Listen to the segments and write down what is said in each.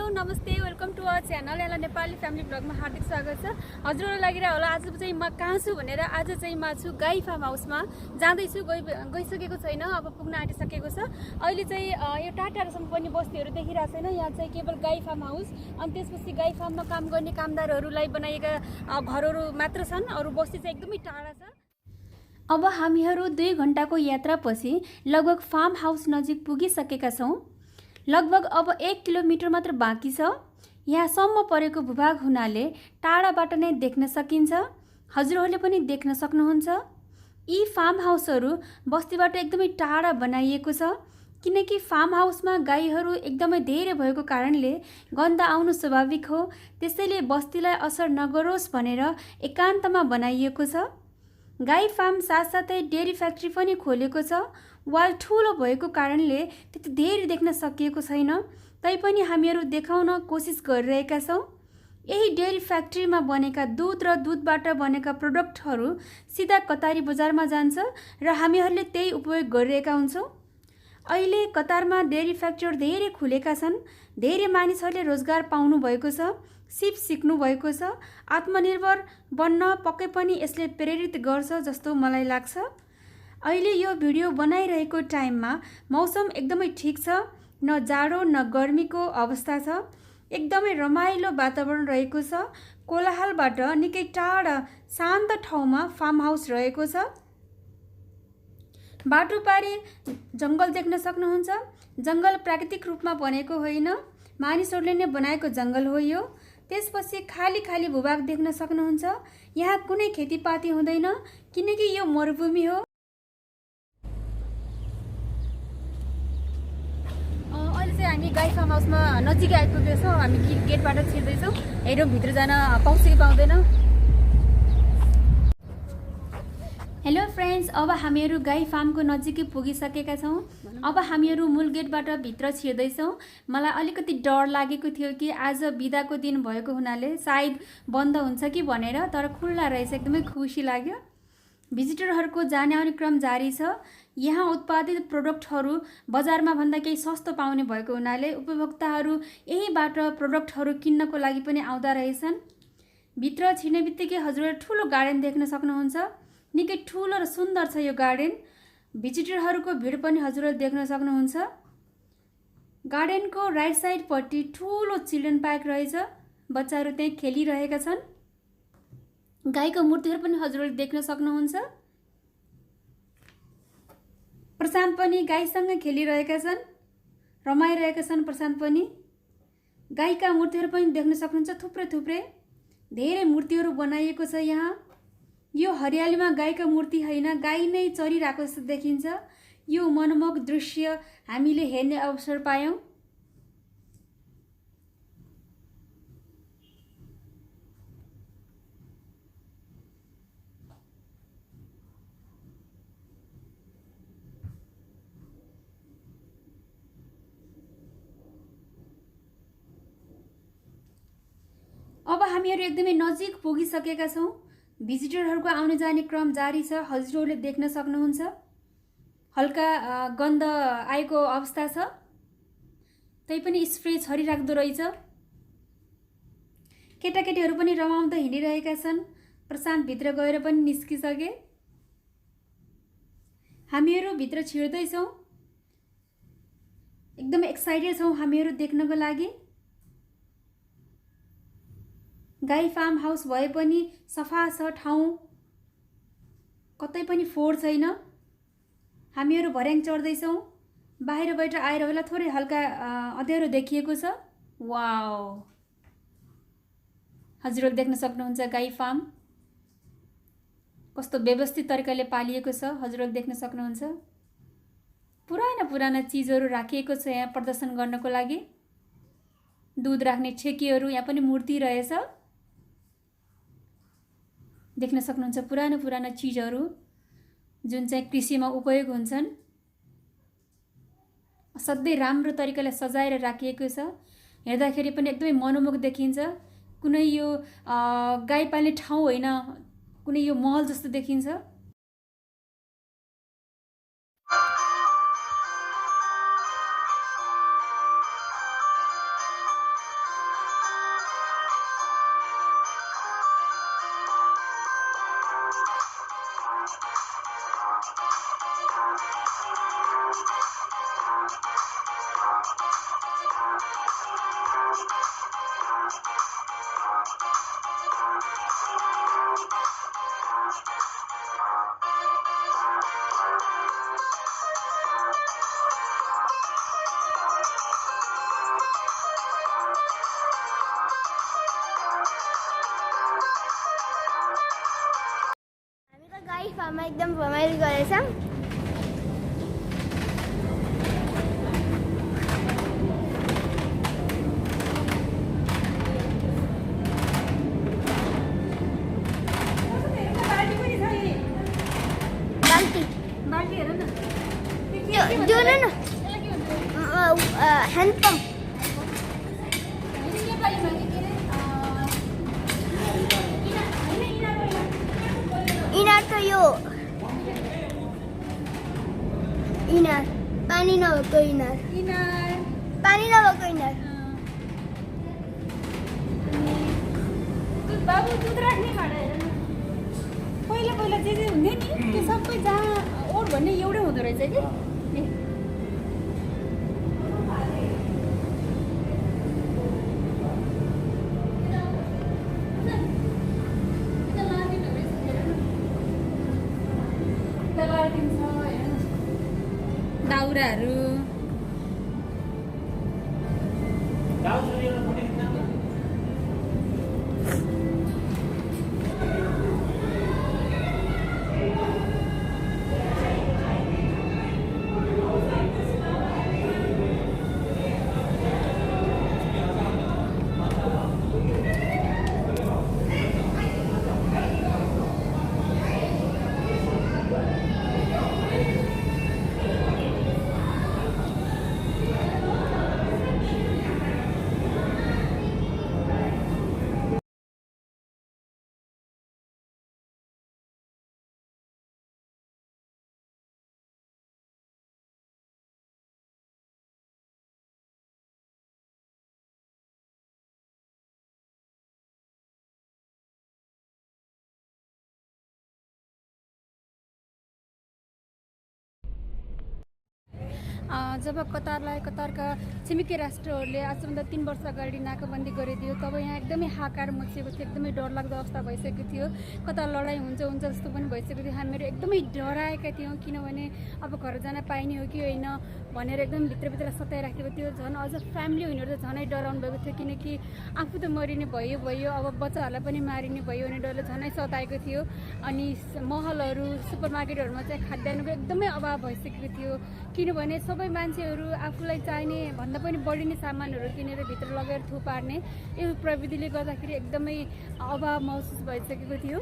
Hello नमस्ते welcome to our channel याला Nepali family ब्लगमा हार्दिक स्वागत छ। हजुरहरुलाई लागिरा होला आज चाहिँ म कहाँ छु भनेर। आज चाहिँ म छु गाई फार्म हाउसमा जाँदै छु। गइसकेको छैन, अब पुग्न आँटिसकेको छ। अहिले चाहिँ यो टाटासम्म पनि बस्तीहरु देखिरा छैन। यहाँ चाहिँ केवल गाई फार्म हाउस अनि त्यसपछि गाई फार्ममा काम गर्ने कामदारहरुलाई बनाएका घरहरु मात्र छन्। अरु बस्ती चाहिँ एकदमै टाढा छ। अब हामीहरु 2 घण्टाको यात्रापछि लगभग फार्म हाउस नजिक पुगिसकेका छौं। लगभग अब 1 किलोमिटर मात्र बाँकी छ। यहाँसम्म परेको भूभाग हुनाले टाढाबाट नै देख्न सकिन्छ। हजुरहरूले पनि देख्न सक्नुहुन्छ। यी फार्म हाउसहरू बस्तीबाट एकदमै टाढा बनाइएको छ, किनकि फार्म हाउसमा गाईहरू एकदमै धेरै भएको कारणले गन्ध आउनु स्वाभाविक हो। त्यसैले बस्तीलाई असर नगरोस् भनेर एकान्तमा बनाइएको छ। गाई फार्म साथसाथै डेयरी फ्याक्ट्री पनि खोलेको छ। वाल ठुलो भएको कारणले त्यति धेरै देख्न सकिएको छैन, तैपनि हामीहरू देखाउन कोसिस गरिरहेका छौं। यही डेयरी फ्याक्ट्रीमा बनेका दूध र दूधबाट बनेका प्रोडक्टहरू सिधा कतारी बजारमा जान्छ र हामीहरूले त्यही उपयोग गरिरहेका हुन्छौं। अहिले कतारमा डेयरी फ्याक्ट्रीहरू धेरै खुलेका छन्। धेरै मानिसहरूले रोजगार पाउनु भएको छ, सिप सिक्नु भएको छ। आत्मनिर्भर बन्न पक्कै पनि यसले प्रेरित गर्छ जस्तो मलाई लाग्छ। अहिले यो भिडियो बनाइरहेको टाइममा मौसम एकदमै ठीक छ, न जाडो न गर्मीको अवस्था छ। एकदमै रमाइलो वातावरण रहेको छ। कोलाहलबाट निकै टाढा शान्त ठाउँमा फार्म हाउस रहेको छ। बाटो पारी जंगल देख्न सक्नुहुन्छ। जंगल प्राकृतिक रूपमा बनेको होइन, मानिसहरूले नै बनाएको जंगल हो यो। त्यसपछि खाली खाली भूभाग देख्न सक्नुहुन्छ। यहाँ कुनै खेतीपाती हुँदैन, किनकि यो मरुभूमि हो। अहिले चाहिँ हामी गाई फार्म हाउसमा नजिकै आइपुगेका छौँ। हामी गेटबाट छिर्दैछौँ। हेरौँ भित्र जान पाउँछ कि पाउँदैन। हेलो फ्रेन्ड्स, अब हामीहरू गाई फार्मको नजिकै पुगिसकेका छौँ। अब हामीहरू मूल गेटबाट भित्र छिर्दैछौँ। मलाई अलिकति डर लागेको थियो कि आज बिदाको दिन भएको हुनाले सायद बन्द हुन्छ कि भनेर, तर खुल्ला रहेछ। एकदमै खुसी लाग्यो। भिजिटरहरूको जाने आउने क्रम जारी छ। यहाँ उत्पादित प्रोडक्टहरू बजारमा भन्दा केही सस्तो पाउने भएको हुनाले उपभोक्ताहरू यहीबाट प्रोडक्टहरू किन्नको लागि पनि आउँदा रहेछन्। भित्र छिर्ने बित्तिकै हजुरहरूले ठुलो गार्डन देख्न सक्नुहुन्छ। निकै ठुलो र सुन्दर छ यो गार्डन। भिजिटरहरूको भिड पनि हजुरहरूले देख्न सक्नुहुन्छ। गार्डनको राइट साइडपट्टि ठुलो चिल्ड्रेन पार्क रहेछ। बच्चाहरू त्यही खेलिरहेका छन्। गाईको मूर्तिहरू पनि हजुरहरूले देख्न सक्नुहुन्छ। प्रशान्त पनि गाईसँग खेलिरहेका छन्, रमाइरहेका छन्। प्रशान्त पनि गाईका मूर्तिहरू पनि देख्न सक्नुहुन्छ। थुप्रै थुप्रै धेरै मूर्तिहरू बनाइएको छ यहाँ। यो हरियालीमा गाईका मूर्ति होइन, गाई नै चरिरहेको जस्तो देखिन्छ। यो मनमोहक दृश्य हामीले हेर्ने अवसर पायौं। अब हामीहरू एकदमै नजिक पुगिसकेका छौँ। भिजिटरहरूको आउने जाने क्रम जारी छ। हजुरहरूले देख्न सक्नुहुन्छ। हल्का गन्ध आएको अवस्था छ, तैपनि स्प्रे छरिराख्दो रहेछ। केटाकेटीहरू पनि रमाउँदै हिँडिरहेका छन्। प्रशान्त भित्र गएर पनि निस्किसके। हामीहरू भित्र छिर्दैछौँ। एकदमै एक्साइटेड छौँ हामीहरू देख्नको लागि। गाई फार्म हाउस भए पनि सफा छ ठाउँ, कतै पनि फोहोर छैन। हामीहरू भर्याङ चढ्दैछौँ। बाहिरबाट आएर बेला थोरै हल्का अँध्यारो देखिएको छ। वाउ, हजुरहरूले देख्न सक्नुहुन्छ गाई फार्म कस्तो व्यवस्थित तरिकाले पालिएको छ। हजुरहरूले देख्न सक्नुहुन्छ। पुराना पुराना चिजहरू राखिएको छ यहाँ प्रदर्शन गर्नको लागि। दूध राख्ने ठेकीहरू, यहाँ पनि मूर्ति रहेछ। देख्न सक्नुहुन्छ पुरानो पुराना चिजहरू जुन चाहिँ कृषिमा उपयोग हुन्छन्। असाध्यै राम्रो तरिकाले सजाएर राखिएको छ। हेर्दाखेरि पनि एकदमै मनोमुग्ध देखिन्छ। कुनै यो गाई पाल्ने ठाउँ होइन, कुनै यो महल जस्तो देखिन्छ। गाई फार्ममा एकदम रमाइलो गरेछ। बाल्टी हेर न त्यो न ह्यान्ड पम्प इनार त यो इनार पानी नभएको इनार पानी नभएको इनार बाबु दुध राख्ने भाँडा हेर न पहिला पहिला जे जे हुन्थ्यो नि त्यो सबै जहाँ ओठ भन्ने एउटै हुँदो रहेछ कि दाउराहरू जब कतारका छिमेकी राष्ट्रहरूले आजभन्दा 3 वर्ष अगाडि नाकाबन्दी गरिदियो तब यहाँ एकदमै हाकार मचिएको थियो, एकदमै डरलाग्दो अवस्था भइसकेको थियो। कता लडाइँ हुन्छ जस्तो पनि भइसकेको थियो। हामीहरू एकदमै डराएका थियौँ, किनभने अब घर जान पाइने हो कि होइन भनेर एकदम भित्रभित्र सताइराखेको थियो। झन् अझ फ्यामिली उनीहरू त झनै डराउनु भएको थियो, किनकि आफू त मरिने भयो अब बच्चाहरूलाई पनि मारिने भयो भने डरले झनै सताएको थियो। अनि महलहरू सुपरमार्केटहरूमा चाहिँ खाद्यान्नको एकदमै अभाव भइसकेको थियो, किनभने सबै मान्छेहरू आफूलाई चाहिने भन्दा पनि बढी नै सामानहरू किनेर भित्र लगेर थुपार्ने यो प्रविधिले गर्दाखेरि एकदमै अभाव महसुस भइसकेको थियो।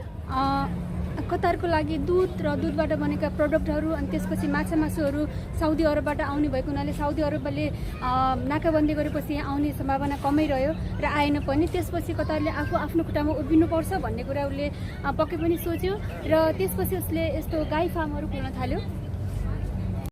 कतारको लागि दुध र दुधबाट बनेका प्रडक्टहरू अनि त्यसपछि माछा मासुहरू साउदी अरबबाट आउने भएको हुनाले साउदी अरबले नाकाबन्दी गरेपछि यहाँ आउने सम्भावना कमै रह्यो र आएन पनि। त्यसपछि कतारले आफू आफ्नो खुट्टामा उभिनुपर्छ भन्ने कुरा उसले पक्कै पनि सोच्यो र त्यसपछि उसले यस्तो गाई फार्महरू खोल्न थाल्यो।